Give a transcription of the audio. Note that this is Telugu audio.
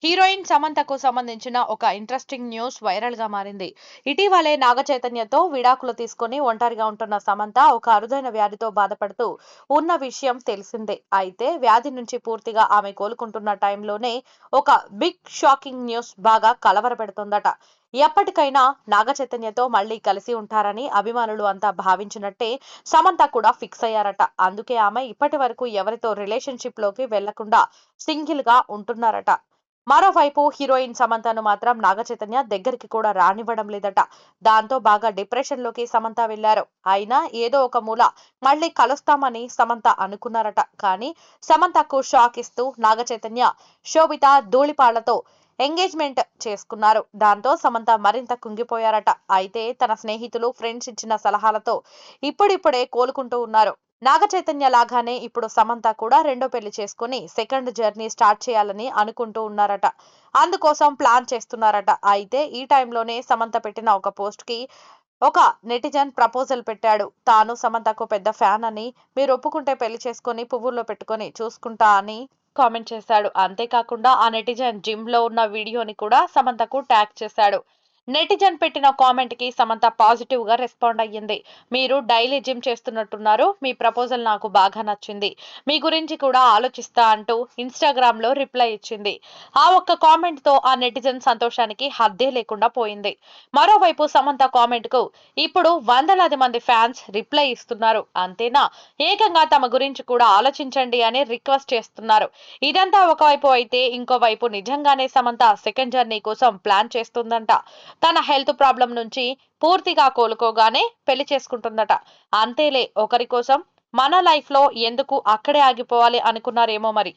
హీరోయిన్ సమంతకు సంబంధించిన ఒక ఇంట్రెస్టింగ్ న్యూస్ వైరల్ గా మారింది. ఇటీవలే నాగ చైతన్యతో విడాకులు తీసుకుని ఒంటరిగా ఉంటున్న సమంత ఒక అరుదైన వ్యాధితో బాధపడుతూ ఉన్న విషయం తెలిసిందే. అయితే వ్యాధి నుంచి పూర్తిగా ఆమె కోలుకుంటున్న టైంలోనే ఒక బిగ్ షాకింగ్ న్యూస్ బాగా కలవరపెడుతోందట. ఎప్పటికైనా నాగ చైతన్యతో మళ్లీ కలిసి ఉంటారని అభిమానులు అంతా భావించినట్టే సమంత కూడా ఫిక్స్ అయ్యారట. అందుకే ఆమె ఇప్పటి వరకు ఎవరితో రిలేషన్షిప్ లోకి వెళ్లకుండా సింగిల్ గా ఉంటున్నారట. మరోవైపు హీరోయిన్ సమంతను మాత్రం నాగచైతన్య దగ్గరికి కూడా రానివ్వడం లేదట. దాంతో బాగా డిప్రెషన్ లోకి సమంత వెళ్లారు. అయినా ఏదో ఒక మూల మళ్లీ కలుస్తామని సమంత అనుకున్నారట. కానీ సమంతకు షాక్ ఇస్తూ నాగచైతన్య శోభిత ధూళిపాళ్లతో ఎంగేజ్మెంట్ చేసుకున్నారు. దాంతో సమంత మరింత కుంగిపోయారట. అయితే తన స్నేహితులు ఫ్రెండ్స్ ఇచ్చిన సలహాలతో ఇప్పుడిప్పుడే కోలుకుంటూ ఉన్నారు. నాగ చైతన్య లాగానే ఇప్పుడు సమంత కూడా రెండో పెళ్లి చేసుకుని సెకండ్ జర్నీ స్టార్ట్ చేయాలని అనుకుంటూ ఉన్నారట. అందుకోసం ప్లాన్ చేస్తున్నారట. అయితే ఈ టైంలోనే సమంత పెట్టిన ఒక పోస్ట్ కి ఒక నెటిజన్ ప్రపోజల్ పెట్టాడు. తాను సమంతకు పెద్ద ఫ్యాన్ అని, మీరు ఒప్పుకుంటే పెళ్లి చేసుకుని పువ్వుల్లో పెట్టుకుని చూసుకుంటా అని కామెంట్ చేశాడు. అంతేకాకుండా ఆ నెటిజన్ జిమ్ లో ఉన్న వీడియోని కూడా సమంతకు ట్యాగ్ చేశాడు. నెటిజన్ పెట్టిన కామెంట్ కి సమంత పాజిటివ్ గా రెస్పాండ్ అయ్యింది. మీరు డైలీ జిమ్ చేస్తున్నట్టున్నారు. మీ ప్రపోజల్ నాకు బాగా నచ్చింది. మీ గురించి కూడా ఆలోచిస్తా అంటూ ఇన్స్టాగ్రామ్ లో రిప్లై ఇచ్చింది. ఆ ఒక్క కామెంట్ తో ఆ నెటిజన్ సంతోషానికి హద్దే లేకుండా పోయింది. మరోవైపు సమంత కామెంట్ కు ఇప్పుడు వందలాది మంది ఫ్యాన్స్ రిప్లై ఇస్తున్నారు. అంతేనా, ఏకంగా తమ గురించి కూడా ఆలోచించండి అని రిక్వెస్ట్ చేస్తున్నారు. ఇదంతా ఒకవైపు అయితే, ఇంకోవైపు నిజంగానే సమంత సెకండ్ జర్నీ కోసం ప్లాన్ చేస్తుందంట. తన హెల్త్ ప్రాబ్లం నుంచి పూర్తిగా కోలుకోగానే పెళ్లి చేసుకుంటుందట. అంతేలే, ఒకరి కోసం మన లైఫ్ లో ఎందుకు అక్కడే ఆగిపోవాలి అనుకున్నారేమో మరి.